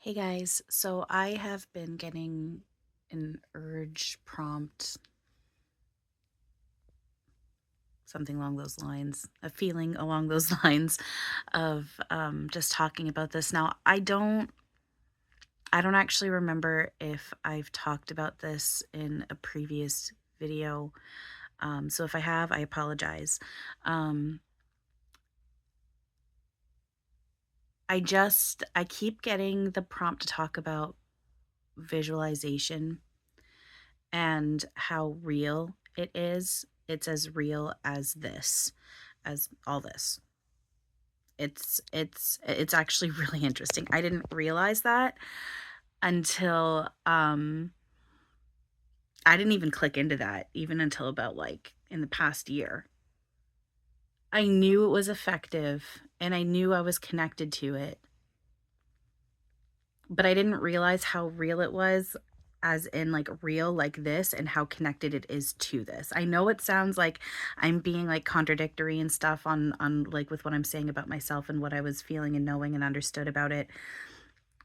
Hey guys, so I have been getting an urge, prompt, something along those lines, a feeling along those lines of just talking about this. Now, I don't actually remember if I've talked about this in a previous video. So if I have, I apologize. Um, I keep getting the prompt to talk about visualization and how real it is. It's as real as this, as all this. It's actually really interesting. I didn't realize that until I didn't even click into that even until about like in the past year. I knew it was effective and I knew I was connected to it, but I didn't realize how real it was, as in like real like this, and how connected it is to this. I know it sounds like I'm being like contradictory and stuff on like with what I'm saying about myself and what I was feeling and knowing and understood about it,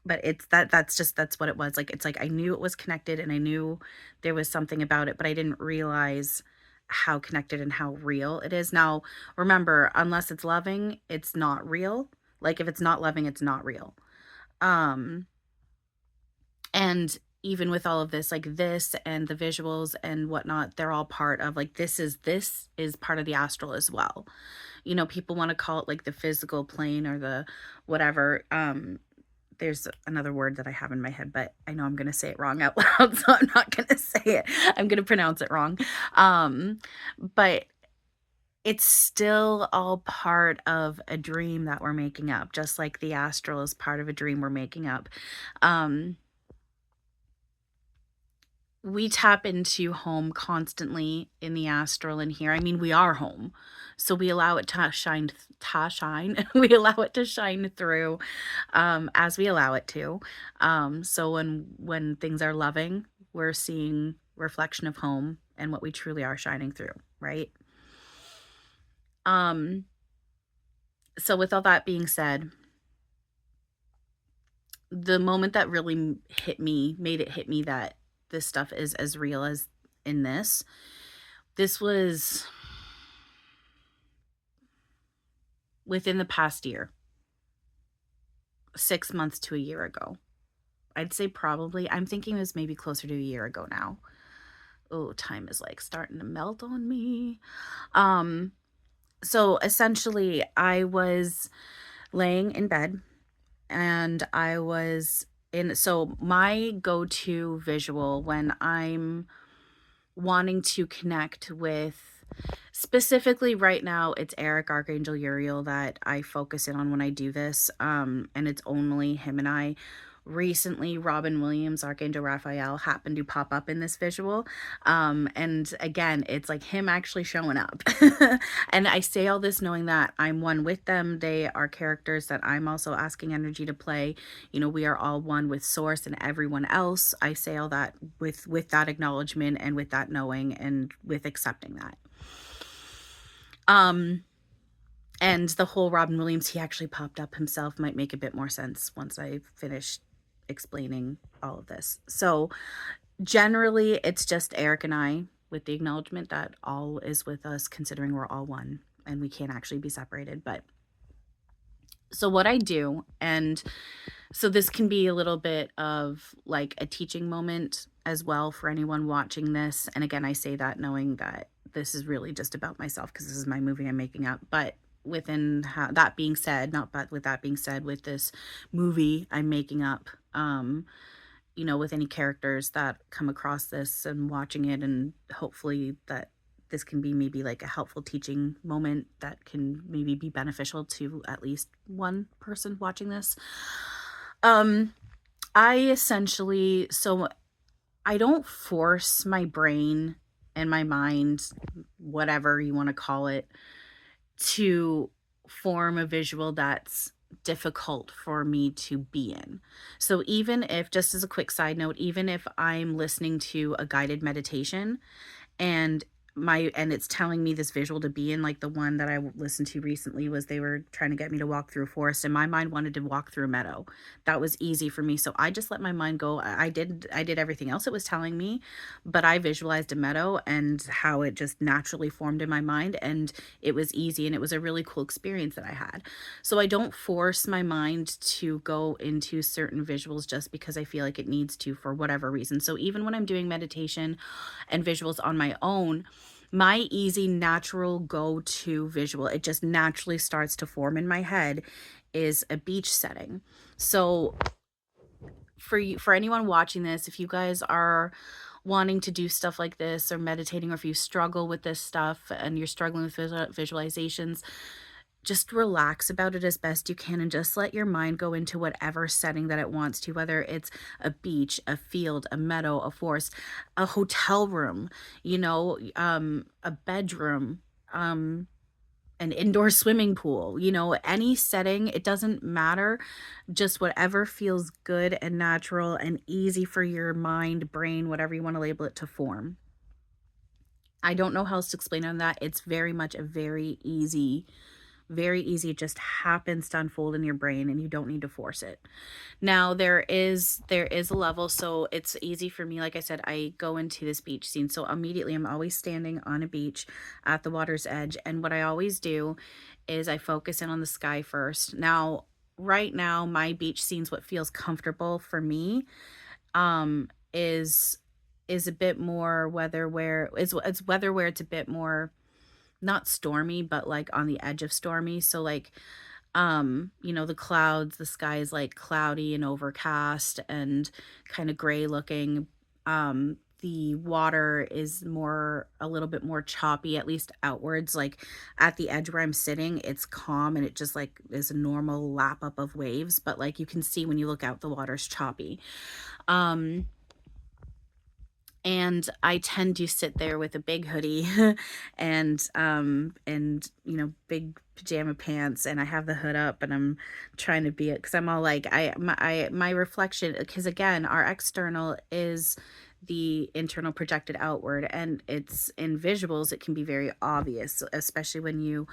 but that's what it was. Like it's like I knew it was connected and I knew there was something about it, but I didn't realize how connected and how real it is. Now, remember, unless it's loving, it's not real. Like if it's not loving, it's not real. Um and even with all of this, like this and the visuals and whatnot, they're all part of like this is part of the astral as well. You know, people want to call it like the physical plane or the whatever. There's another word that I have in my head, but I know I'm gonna say it wrong out loud, so I'm not gonna say it. I'm gonna pronounce it wrong. But it's still all part of a dream that we're making up, just like the astral is part of a dream we're making up. Um, we tap into home constantly in the astral in here. I mean, we are home. So we allow it to shine. We allow it to shine through as we allow it to. So when things are loving, we're seeing reflection of home and what we truly are shining through, right? Um so with all that being said, the moment that really made it hit me that this stuff is as real as in this was within the past year, 6 months to a year ago. I'd say probably, I'm thinking it was maybe closer to a year ago now. Oh, time is like starting to melt on me. Um, so essentially, I was laying in bed and I was in. So, my go to visual when I'm wanting to connect with, specifically right now, it's Erik, Archangel Uriel, that I focus in on when I do this. And it's only him and I. Recently, Robin Williams, Archangel Raphael, happened to pop up in this visual. And again, it's like him actually showing up. And I say all this knowing that I'm one with them. They are characters that I'm also asking energy to play. You know, we are all one with source and everyone else. I say all that with that acknowledgement and with that knowing and with accepting that. Um, and the whole Robin Williams, he actually popped up himself, might make a bit more sense once I finish explaining all of this. So, generally, it's just Erik and I with the acknowledgement that all is with us, considering we're all one and we can't actually be separated. But so, what I do, and so this can be a little bit of like a teaching moment as well for anyone watching this. And again, I say that knowing that this is really just about myself because this is my movie I'm making up. But that being said, not but with that being said, with this movie I'm making up, you know, with any characters that come across this and watching it, and hopefully that this can be maybe like a helpful teaching moment that can maybe be beneficial to at least one person watching this. Um, I essentially, so I don't force my brain and my mind, whatever you want to call it, to form a visual that's difficult for me to be in. So even if, just as a quick side note, even if I'm listening to a guided meditation and and it's telling me this visual to be in. Like the one that I listened to recently was they were trying to get me to walk through a forest, and my mind wanted to walk through a meadow. That was easy for me, so I just let my mind go. I did everything else it was telling me, but I visualized a meadow and how it just naturally formed in my mind, and it was easy, and it was a really cool experience that I had. So I don't force my mind to go into certain visuals just because I feel like it needs to for whatever reason. So even when I'm doing meditation and visuals on my own, my easy, natural go-to visual, it just naturally starts to form in my head, is a beach setting. So for anyone watching this, if you guys are wanting to do stuff like this or meditating, or if you struggle with this stuff and you're struggling with visualizations, just relax about it as best you can and just let your mind go into whatever setting that it wants to, whether it's a beach, a field, a meadow, a forest, a hotel room, a bedroom, an indoor swimming pool, any setting. It doesn't matter. Just whatever feels good and natural and easy for your mind, brain, whatever you want to label it, to form. I don't know how else to explain on that. It's very much a very easy. It just happens to unfold in your brain and you don't need to force it. Now there is a level, so it's easy for me. Like I said, I go into this beach scene. So immediately I'm always standing on a beach at the water's edge. And what I always do is I focus in on the sky first. Now, right now, my beach scene's what feels comfortable for me. Is a bit more weather where it's weather where it's a bit more not stormy, but like on the edge of stormy. So like, the clouds, the sky is like cloudy and overcast and kind of gray looking. The water is a little bit more choppy, at least outwards. Like at the edge where I'm sitting, it's calm and it just like is a normal lap up of waves. But like you can see when you look out, the water's choppy. Um, and I tend to sit there with a big hoodie and big pajama pants, and I have the hood up and I'm trying to be it because I'm all like my reflection, because again our external is the internal projected outward, and it's in visuals it can be very obvious, especially when you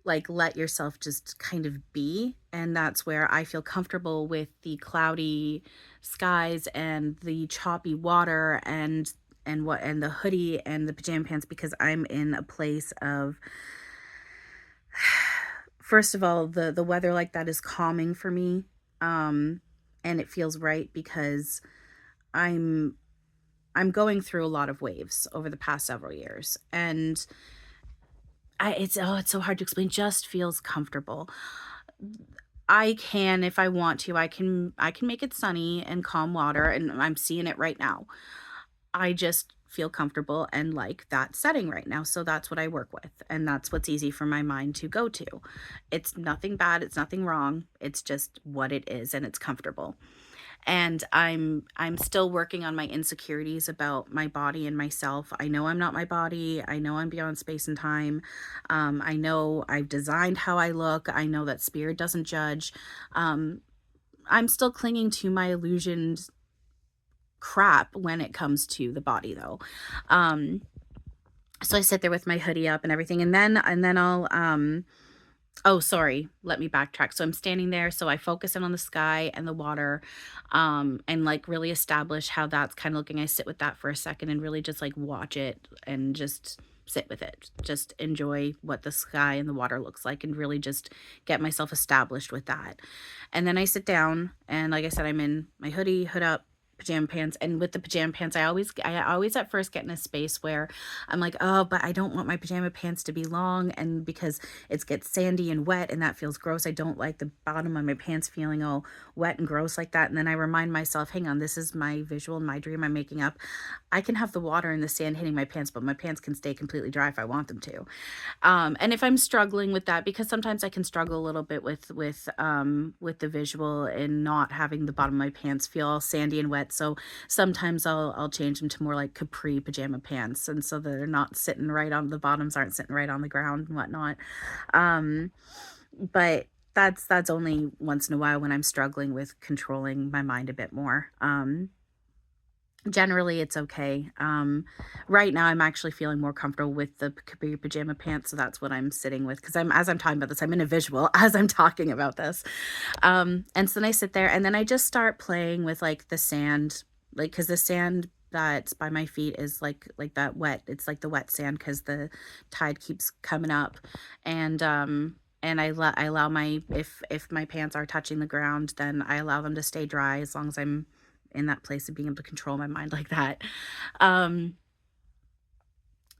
like let yourself just kind of be. And that's where I feel comfortable with the cloudy skies and the choppy water and the hoodie and the pajama pants, because I'm in a place of, first of all, the weather like that is calming for me. And it feels right because I'm I'm going through a lot of waves over the past several years, and it's so hard to explain. Just feels comfortable. I can, if I want to, I can make it sunny and calm water, and I'm seeing it right now. I just feel comfortable and like that setting right now. So that's what I work with. And that's what's easy for my mind to go to. It's nothing bad. It's nothing wrong. It's just what it is, and it's comfortable. And I'm still working on my insecurities about my body and myself. I know I'm not my body. I know I'm beyond space and time. I know I've designed how I look. I know that spirit doesn't judge. Um, I'm still clinging to my illusioned crap when it comes to the body, though. Um, so I sit there with my hoodie up and everything, and then I'll oh, sorry. Let me backtrack. So I'm standing there, so I focus in on the sky and the water, and like really establish how that's kind of looking. I sit with that for a second and really just like watch it and just sit with it. Just enjoy what the sky and the water looks like and really just get myself established with that. And then I sit down, and like I said, I'm in my hoodie, hood up, pajama pants. And with the pajama pants, I always at first get in a space where I'm like, oh, but I don't want my pajama pants to be long, and because it gets sandy and wet and that feels gross. I don't like the bottom of my pants feeling all wet and gross like that. And then I remind myself, hang on, this is my visual, my dream I'm making up. I can have the water and the sand hitting my pants, but my pants can stay completely dry if I want them to. And if I'm struggling with that, because sometimes I can struggle a little bit with the visual and not having the bottom of my pants feel all sandy and wet. So sometimes I'll change them to more like capri pajama pants, and so they're not sitting right on, the bottoms aren't sitting right on the ground and whatnot. Um, but that's only once in a while when I'm struggling with controlling my mind a bit more. Generally, it's okay. Right now, I'm actually feeling more comfortable with the capri pajama pants, so that's what I'm sitting with. Because as I'm talking about this, I'm in a visual as I'm talking about this. And so then I sit there, and then I just start playing with, like, the sand, like, because the sand that's by my feet is, like, that wet it's like the wet sand because the tide keeps coming up, and I allow my if my pants are touching the ground, then I allow them to stay dry as long as I'm in that place of being able to control my mind like that. Um,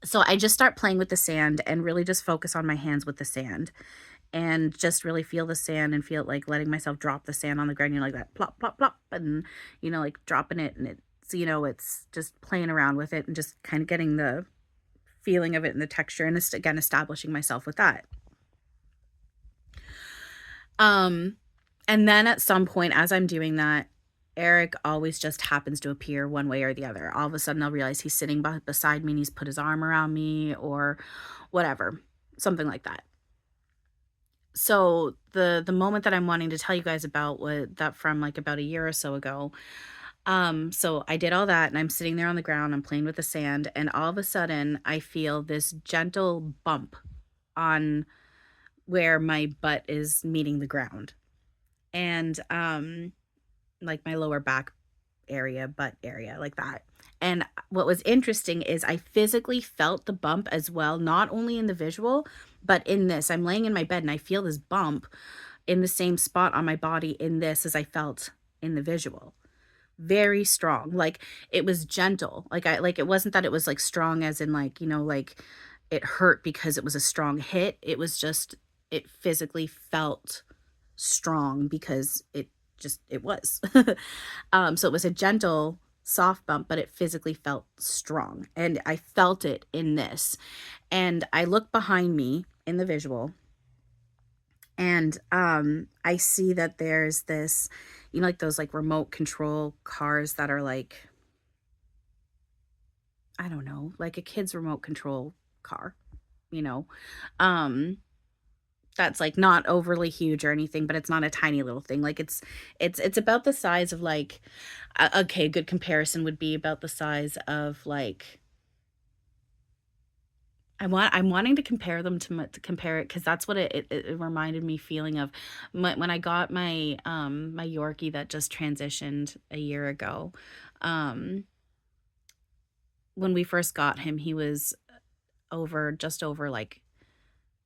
so I just start playing with the sand and really just focus on my hands with the sand and just really feel the sand and feel like letting myself drop the sand on the ground, like that plop, plop, plop, and, like dropping it. And it's, it's just playing around with it and just kind of getting the feeling of it and the texture. And again, establishing myself with that. Um, and then at some point, as I'm doing that, Erik always just happens to appear one way or the other. All of a sudden, I'll realize he's sitting beside me and he's put his arm around me or whatever, something like that. So the moment that I'm wanting to tell you guys about was that from like about a year or so ago. So I did all that and I'm sitting there on the ground, I'm playing with the sand, and all of a sudden I feel this gentle bump on where my butt is meeting the ground. And like my lower back area, butt area, like that. And what was interesting is I physically felt the bump as well, not only in the visual, but in this. I'm laying in my bed and I feel this bump in the same spot on my body in this as I felt in the visual. Very strong. Like it was gentle. Like it wasn't that it was like strong as in like, like it hurt because it was a strong hit. It was just it physically felt strong because it was. So it was a gentle, soft bump, but it physically felt strong. And I felt it in this. And I look behind me in the visual and I see that there's this, like those like remote control cars that are like, I don't know, like a kid's remote control car, you know. Um that's like not overly huge or anything, but it's not a tiny little thing. Like it's about the size of like okay, a good comparison would be about the size of like I'm wanting to compare them to compare it because that's what it reminded me feeling of when I got my Yorkie that just transitioned a year ago. Um, when we first got him, he was just over like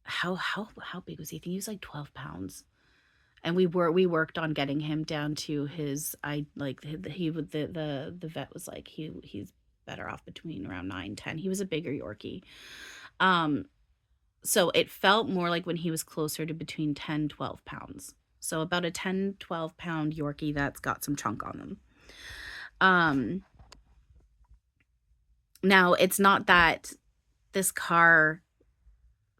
how big was he? I think he was like 12 pounds. And we worked on getting him down to his I like he would the vet was like he's better off between around 9-10. He was a bigger Yorkie. Um so it felt more like when he was closer to between 10-12 pounds. So about a 10-12 pound Yorkie that's got some chunk on them. Um Now it's not that this car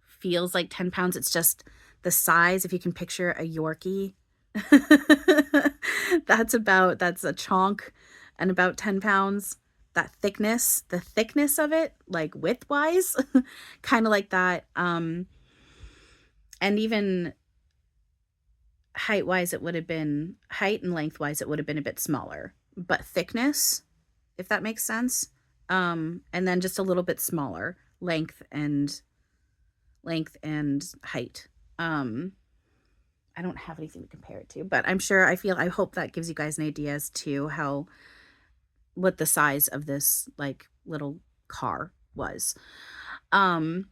feels like 10 pounds, it's just the size. If you can picture a Yorkie, that's a chonk and about 10 pounds. That thickness, the thickness of it, like width-wise, kind of like that. And even height-wise, height and length-wise, it would have been a bit smaller. But thickness, if that makes sense. And then just a little bit smaller length and height. I don't have anything to compare it to, but I hope that gives you guys an idea as to what the size of this like little car was. Um,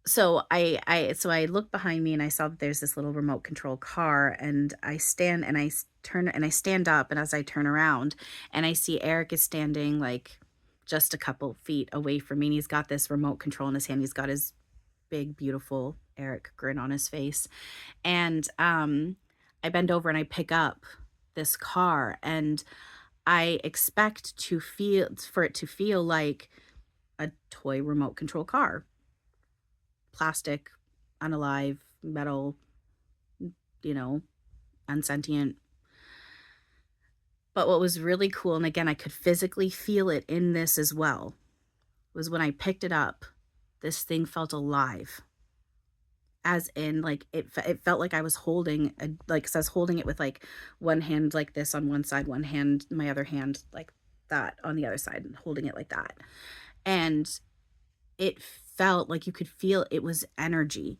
so I look behind me and I saw that there's this little remote control car, and I stand and turn and I stand up, and as I turn around and I see Erik is standing like just a couple feet away from me, and he's got this remote control in his hand. He's got his big, beautiful Erik grin on his face. And I bend over and I pick up this car, and I expect for it to feel like a toy remote control car. Plastic, unalive, metal, you know, unsentient. But what was really cool, and again, I could physically feel it in this as well, was when I picked it up, this thing felt alive. As in, like, it felt like I was holding like, 'cause I was holding it with, like, one hand like this on one side, one hand my other hand, like, that on the other side and holding it like that. And it felt like you could feel it was energy.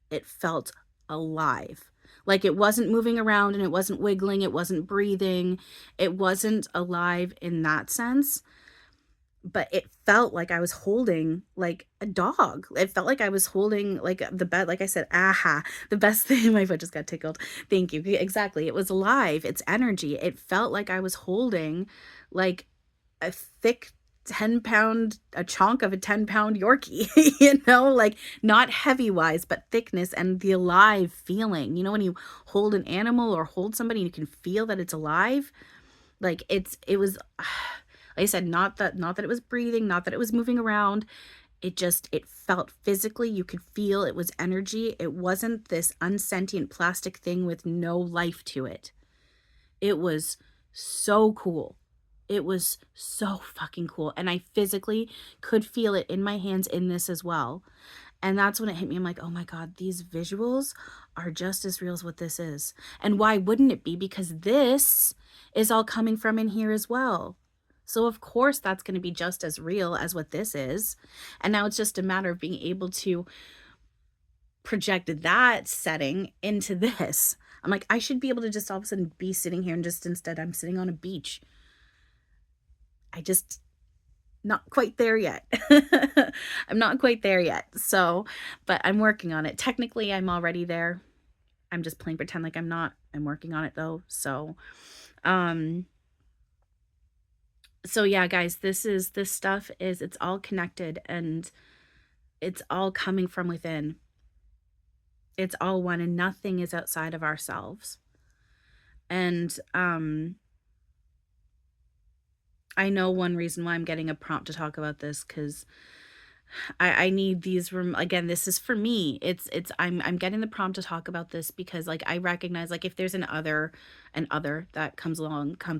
It felt alive. Like it wasn't moving around and it wasn't wiggling, it wasn't breathing. It wasn't alive in that sense, but it felt like I was holding like a dog. It felt like I was holding like the bed, like I said, aha, the best thing. My foot just got tickled. Thank you. Exactly. It was alive. It's energy. It felt like I was holding like a thick 10-pound, a chunk of a 10-pound Yorkie, like not heavy wise, but thickness and the alive feeling. When you hold an animal or hold somebody, you can feel that it's alive. Like it was, like I said, not that it was breathing, not that it was moving around. It felt physically, you could feel it was energy. It wasn't this unsentient plastic thing with no life to it. It was so cool. It was so fucking cool. And I physically could feel it in my hands in this as well. And that's when it hit me. I'm like, oh my God, these visuals are just as real as what this is. And why wouldn't it be? Because this is all coming from in here as well. So of course that's going to be just as real as what this is. And now it's just a matter of being able to project that setting into this. I'm like, I should be able to just all of a sudden be sitting here and just instead I'm sitting on a beach. I just not quite there yet. I'm not quite there yet. So, but I'm working on it. Technically, I'm already there. I'm just playing pretend like I'm not. I'm working on it though. So yeah, guys, this stuff is, it's all connected and it's all coming from within. It's all one and nothing is outside of ourselves. And I know one reason why I'm getting a prompt to talk about this, because I need these again, this is for me. I'm getting the prompt to talk about this because like I recognize, like if there's an other that comes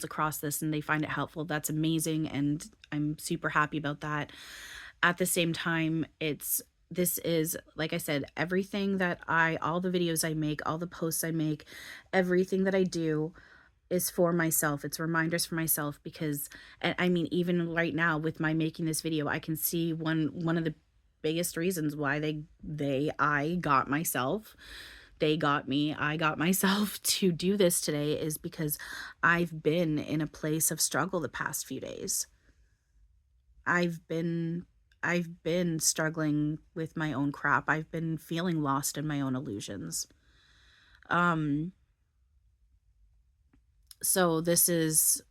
across this and they find it helpful, that's amazing and I'm super happy about that. At the same time, this is, like I said, everything that all the videos I make, all the posts I make, everything that I do is for myself. It's reminders for myself because, and I mean, even right now with my making this video, I can see one of the biggest reasons why I got myself, they got me, I got myself to do this today is because I've been in a place of struggle the past few days. I've been struggling with my own crap. I've been feeling lost in my own illusions. So this is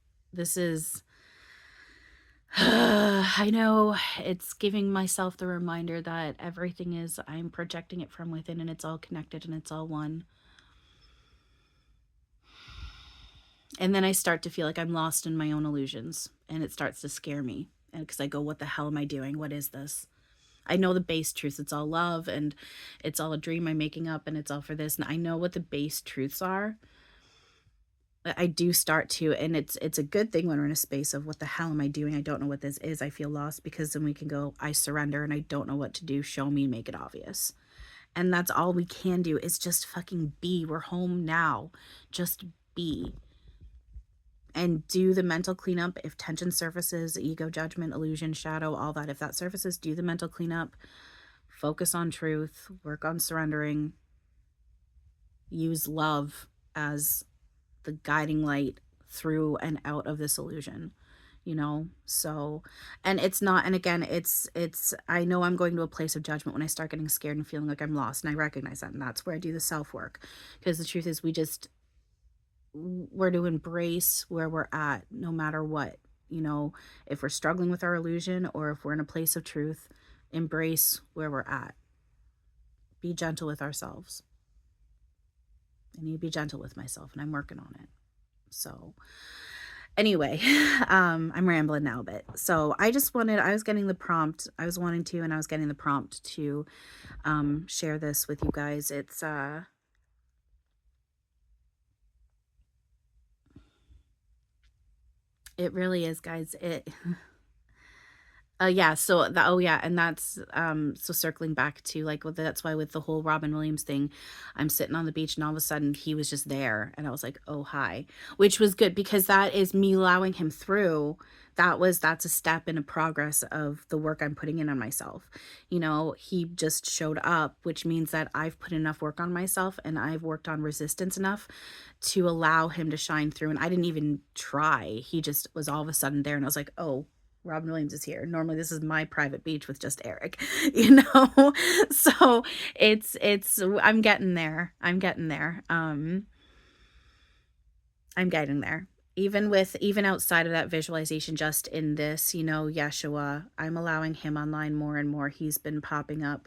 I know it's giving myself the reminder that everything is, I'm projecting it from within and it's all connected and it's all one. And then I start to feel like I'm lost in my own illusions and it starts to scare me. And because I go, what the hell am I doing? What is this? I know the base truths. It's all love and it's all a dream I'm making up and it's all for this. And I know what the base truths are. I do start to, and it's a good thing when we're in a space of what the hell am I doing? I don't know what this is. I feel lost, because then we can go, I surrender and I don't know what to do. Show me, make it obvious. And that's all we can do is just fucking be. We're home now. Just be. And do the mental cleanup. If tension surfaces, ego, judgment, illusion, shadow, all that, if that surfaces, do the mental cleanup. Focus on truth. Work on surrendering. Use love as the guiding light through and out of this illusion, so, and it's not, and again, it's I know I'm going to a place of judgment when I start getting scared and feeling like I'm lost, and I recognize that, and that's where I do the self-work, because the truth is we're to embrace where we're at, no matter what, if we're struggling with our illusion or if we're in a place of truth, embrace where we're at. Be gentle with ourselves. I need to be gentle with myself, and I'm working on it. So anyway, I'm rambling now a bit. So I was getting the prompt. I was wanting to, and I was getting the prompt to share this with you guys. It's it really is, guys. Yeah, so and that's so circling back to like, well, that's why with the whole Robin Williams thing, I'm sitting on the beach and all of a sudden he was just there and I was like, oh hi, which was good because that is me allowing him through that's a step in a progress of the work I'm putting in on myself. You know, he just showed up, which means that I've put enough work on myself and I've worked on resistance enough to allow him to shine through. And I didn't even try. He just was all of a sudden there and I was like, "Oh, Robin Williams is here. Normally this is my private beach with just Erik," you know? So it's I'm getting there. I'm getting there. I'm getting there. Even outside of that visualization, just in this, you know, Yeshua, I'm allowing him online more and more. He's been popping up,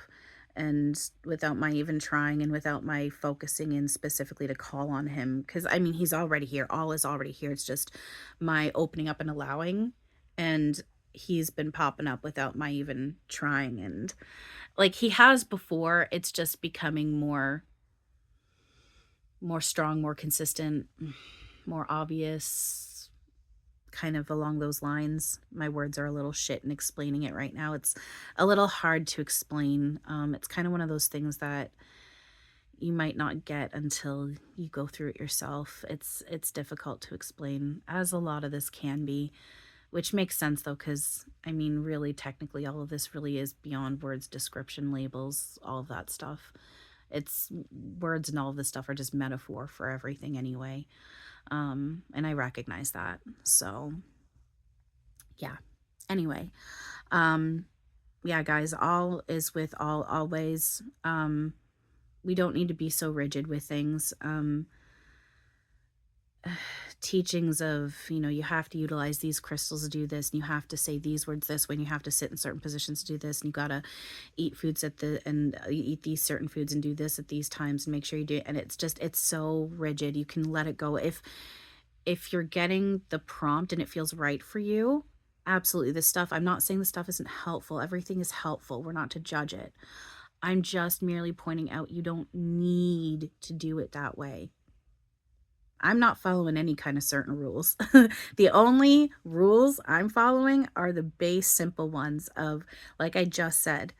and without my even trying and without my focusing in specifically to call on him, because I mean, he's already here. All is already here. It's just my opening up and allowing, and he's been popping up without my even trying. And like he has before, it's just becoming more strong, more consistent, more obvious, kind of along those lines. My words are a little shit in explaining it right now. It's a little hard to explain. It's kind of one of those things that you might not get until you go through it yourself. It's difficult to explain, as a lot of this can be, which makes sense though, because I mean, really, technically, all of this really is beyond words, description, labels, all of that stuff. It's words and all of this stuff are just metaphor for everything anyway. And I recognize that. So yeah. Anyway, yeah, guys, all is with all always. We don't need to be so rigid with things. Teachings of, you know, you have to utilize these crystals to do this, and you have to say these words this way, and you have to sit in certain positions to do this, and you gotta eat foods eat these certain foods and do this at these times and make sure you do it. And it's so rigid. You can let it go if you're getting the prompt and it feels right for you. Absolutely. This stuff, I'm not saying the stuff isn't helpful. Everything is helpful. We're not to judge it. I'm just merely pointing out you don't need to do it that way. I'm not following any kind of certain rules. The only rules I'm following are the base simple ones of, like I just said,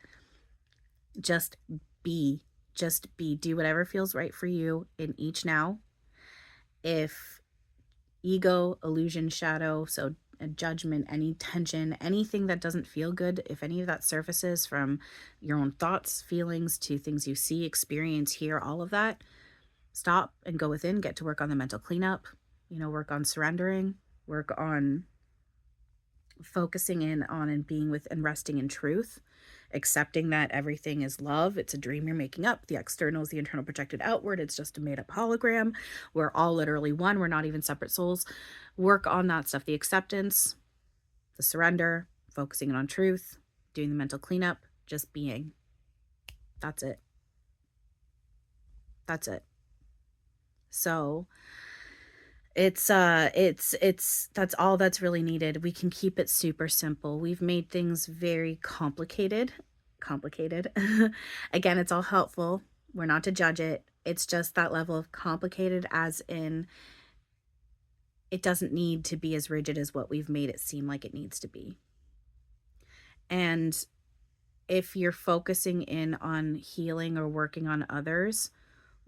just be. Just be. Do whatever feels right for you in each now. If ego, illusion, shadow, so a judgment, any tension, anything that doesn't feel good, if any of that surfaces from your own thoughts, feelings to things you see, experience, hear, all of that, stop and go within, get to work on the mental cleanup, you know, work on surrendering, work on focusing in on and being with and resting in truth, accepting that everything is love. It's a dream you're making up. The external is the internal projected outward. It's just a made up hologram. We're all literally one. We're not even separate souls. Work on that stuff. The acceptance, the surrender, focusing in on truth, doing the mental cleanup, just being. That's it. That's it. So it's that's all that's really needed. We can keep it super simple. We've made things very complicated. Again, it's all helpful. We're not to judge it. It's just that level of complicated, as in it doesn't need to be as rigid as what we've made it seem like it needs to be. And if you're focusing in on healing or working on others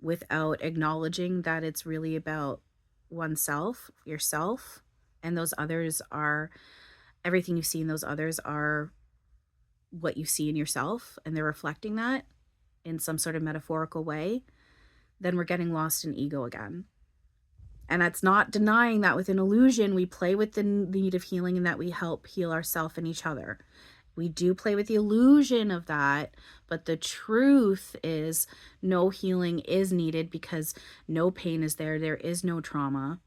without acknowledging that it's really about oneself, yourself, and those others are everything you see in those others are what you see in yourself, and they're reflecting that in some sort of metaphorical way, then we're getting lost in ego again. And that's not denying that within illusion, we play with the need of healing and that we help heal ourselves and each other. We do play with the illusion of that, but the truth is no healing is needed because no pain is there. There is no trauma.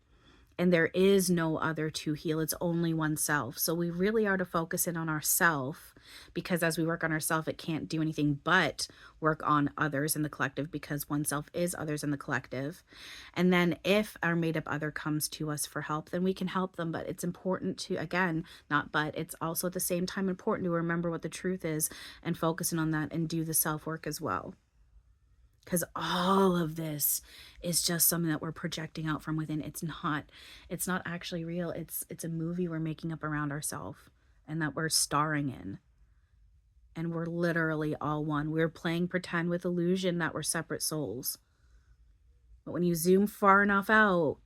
And there is no other to heal. It's only oneself. So we really are to focus in on ourself, because as we work on ourself, it can't do anything but work on others in the collective, because oneself is others in the collective. And then if our made up other comes to us for help, then we can help them. But it's important to, again, not but, it's also at the same time important to remember what the truth is and focus in on that and do the self work as well. Because all of this is just something that we're projecting out from within. It's not actually real. It's a movie we're making up around ourselves and that we're starring in. And we're literally all one. We're playing pretend with illusion that we're separate souls. But when you zoom far enough out,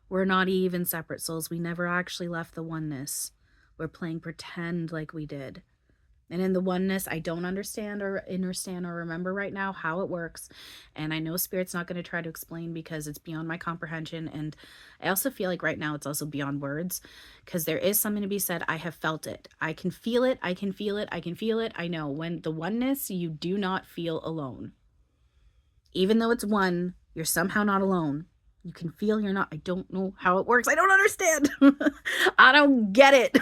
we're not even separate souls. We never actually left the oneness. We're playing pretend like we did. And in the oneness, I don't understand or remember right now how it works. And I know Spirit's not going to try to explain because it's beyond my comprehension. And I also feel like right now it's also beyond words, because there is something to be said. I have felt it. I can feel it. I can feel it. I can feel it. I know when the oneness, you do not feel alone. Even though it's one, you're somehow not alone. You can feel you're not. I don't know how it works. I don't understand. I don't get it.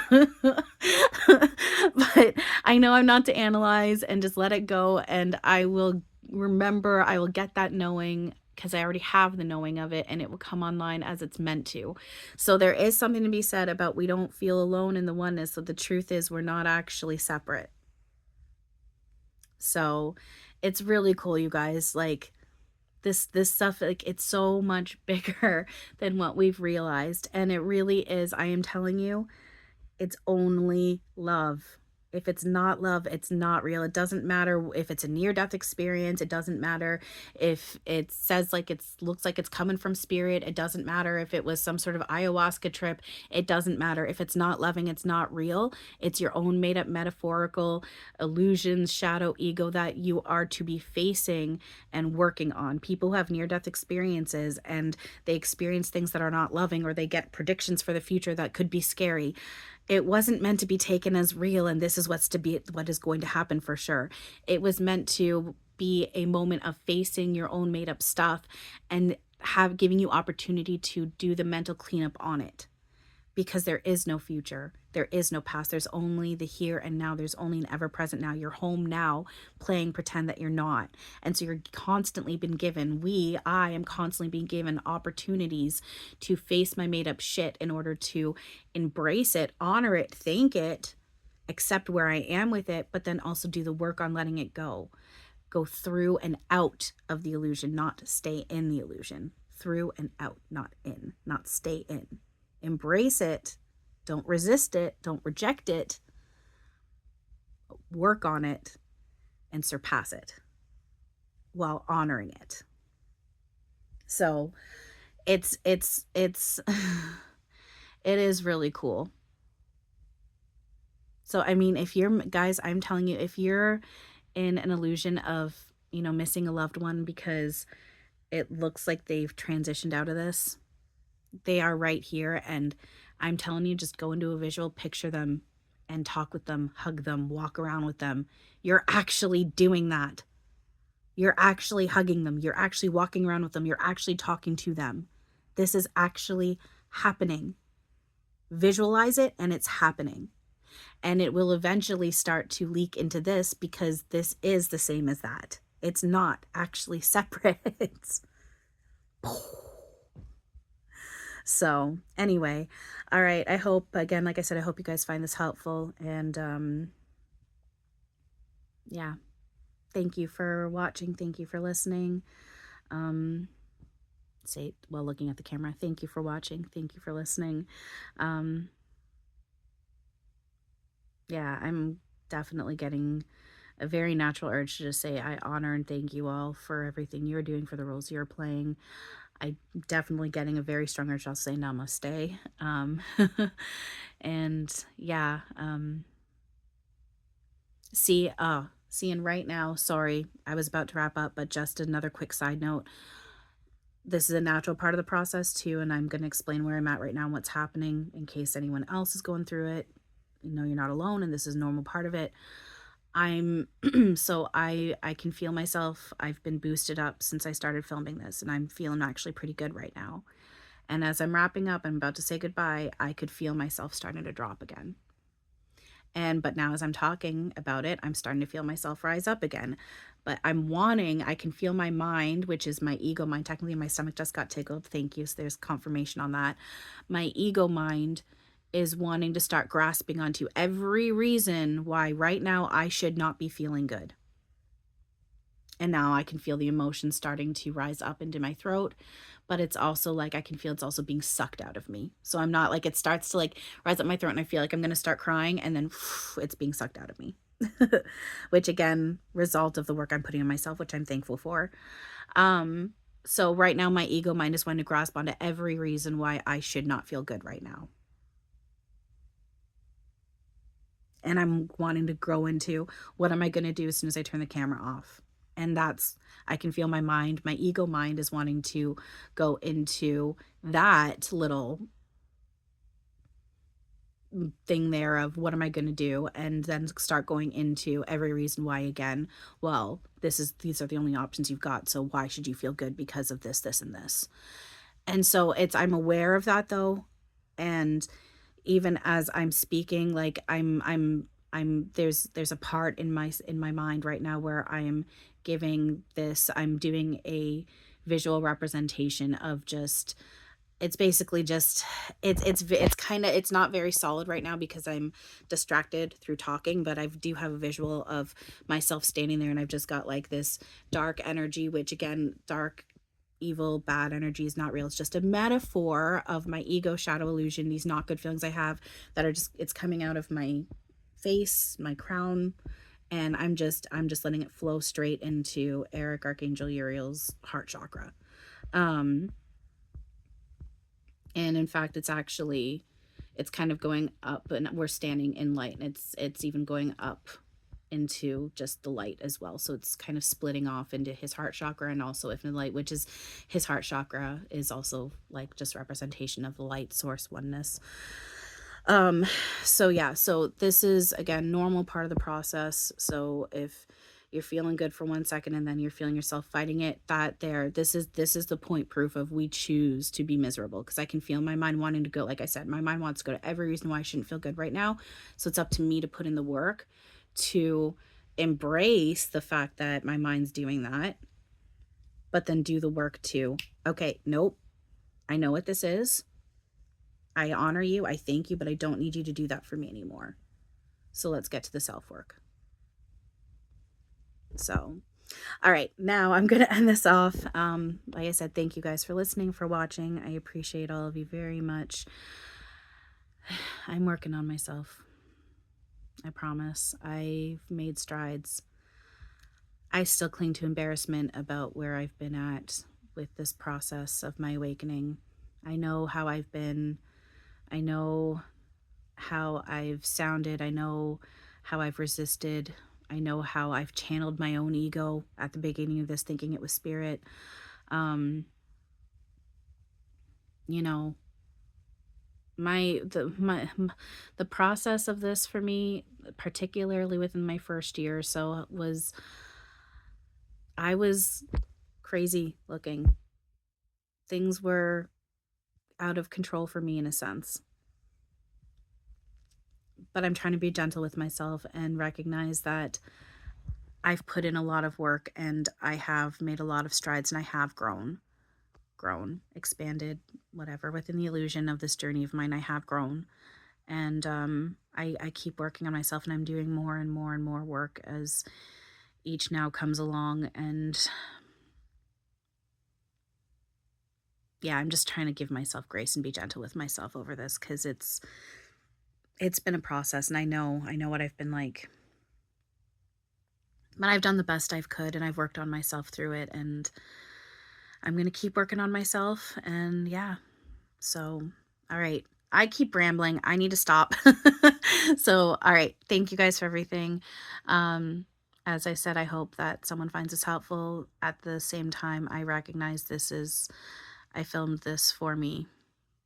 But I know I'm not to analyze and just let it go. And I will remember, I will get that knowing, because I already have the knowing of it, and it will come online as it's meant to. So there is something to be said about we don't feel alone in the oneness. So the truth is we're not actually separate. So it's really cool, you guys. Like, this stuff, like, it's so much bigger than what we've realized, and it really is. I am telling you, it's only love. If it's not love, it's not real. It doesn't matter if it's a near-death experience. It doesn't matter if it says like looks like it's coming from spirit. It doesn't matter if it was some sort of ayahuasca trip. It doesn't matter. If it's not loving, it's not real. It's your own made-up metaphorical illusions, shadow ego that you are to be facing and working on. People who have near-death experiences and they experience things that are not loving, or they get predictions for the future that could be scary. It wasn't meant to be taken as real, and this is what is going to happen for sure. It was meant to be a moment of facing your own made up stuff and giving you opportunity to do the mental cleanup on it. Because there is no future, there is no past, there's only the here and now, there's only an ever present now. You're home now, playing pretend that you're not. And so you're constantly been given, I am constantly being given opportunities to face my made up shit in order to embrace it, honor it, thank it, accept where I am with it, but then also do the work on letting it go. Go through and out of the illusion, not stay in the illusion. Through and out, not in, not stay in. Embrace it. Don't resist it. Don't reject it. Work on it and surpass it while honoring it. So it's it is really cool. So I mean, if you're, guys, I'm telling you, if you're in an illusion of, missing a loved one because it looks like they've transitioned out of this, they are right here. And I'm telling you, just go into a visual, picture them and talk with them, hug them, walk around with them. You're actually doing that. You're actually hugging them. You're actually walking around with them. You're actually talking to them. This is actually happening. Visualize it, and it's happening. And it will eventually start to leak into this, because this is the same as that. It's not actually separate. So anyway, all right. I hope, again, like I said, I hope you guys find this helpful. And yeah, thank you for watching. Thank you for listening. While looking at the camera, thank you for watching. Thank you for listening. Yeah, I'm definitely getting a very natural urge to just say I honor and thank you all for everything you're doing, for the roles you're playing. I'm definitely getting a very strong urge to say namaste. And yeah, seeing right now, sorry, I was about to wrap up, but just another quick side note. This is a natural part of the process too, and I'm going to explain where I'm at right now and what's happening in case anyone else is going through it. You're not alone, and this is a normal part of it. So I can feel myself. I've been boosted up since I started filming this, and I'm feeling actually pretty good right now. And as I'm wrapping up, I'm about to say goodbye, I could feel myself starting to drop again. But now as I'm talking about it, I'm starting to feel myself rise up again. But I can feel my mind, which is my ego mind. Technically, my stomach just got tickled. Thank you. So there's confirmation on that. My ego mind is wanting to start grasping onto every reason why right now I should not be feeling good. And now I can feel the emotions starting to rise up into my throat, but it's also like I can feel it's also being sucked out of me. So I'm not like, it starts to like rise up my throat and I feel like I'm going to start crying, and then it's being sucked out of me. Which again, result of the work I'm putting in myself, which I'm thankful for. So right now my ego mind is wanting to grasp onto every reason why I should not feel good right now. And I'm wanting to grow into, what am I going to do as soon as I turn the camera off? And that's, I can feel my mind, my ego mind is wanting to go into that little thing there of what am I going to do, and then start going into every reason why again. Well, these are the only options you've got, so why should you feel good because of this and this? And so I'm aware of that though. And even as I'm speaking, like there's a part in my mind right now where I'm doing a visual representation of just, it's basically just, it's kind of, it's not very solid right now because I'm distracted through talking, but I do have a visual of myself standing there, and I've just got like this dark energy, which again, dark, evil, bad energy is not real. It's just a metaphor of my ego shadow illusion, these not good feelings I have that are just, it's coming out of my face, my crown, and I'm just letting it flow straight into Erik, Archangel Uriel's heart chakra. And in fact, it's kind of going up, and we're standing in light, and it's even going up into just the light as well. So it's kind of splitting off into his heart chakra and also if in the light, which is his heart chakra is also like just representation of the light source oneness. So yeah, so this is again normal part of the process. So if you're feeling good for 1 second and then you're feeling yourself fighting it, this is the point proof of we choose to be miserable, because I can feel my mind wanting to go. Like I said, my mind wants to go to every reason why I shouldn't feel good right now. So it's up to me to put in the work to embrace the fact that my mind's doing that, but then do the work to, okay, nope, I know what this is. I honor you, I thank you, but I don't need you to do that for me anymore. So let's get to the self work. So, all right, now I'm going to end this off. Like I said, thank you guys for listening, for watching. I appreciate all of you very much. I'm working on myself. I promise. I've made strides. I still cling to embarrassment about where I've been at with this process of my awakening. I know how I've been. I know how I've sounded. I know how I've resisted. I know how I've channeled my own ego at the beginning of this, thinking it was spirit. You know, the process of this for me, particularly within my first year or so, I was crazy looking. Things were out of control for me in a sense. But I'm trying to be gentle with myself and recognize that I've put in a lot of work and I have made a lot of strides, and I have grown, expanded, whatever, within the illusion of this journey of mine. I have grown, and I keep working on myself, and I'm doing more and more and more work as each now comes along. And yeah, I'm just trying to give myself grace and be gentle with myself over this, because it's been a process, and I know what I've been like. But I've done the best I've could, and I've worked on myself through it, and I'm going to keep working on myself. And yeah, so, all right. I keep rambling. I need to stop. So, all right. Thank you guys for everything. As I said, I hope that someone finds this helpful. At the same time, I recognize I filmed this for me.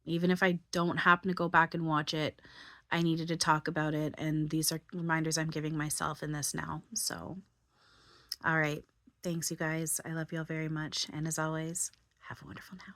Even if I don't happen to go back and watch it, I needed to talk about it. And these are reminders I'm giving myself in this now. So, all right. Thanks, you guys. I love you all very much. And as always, have a wonderful now.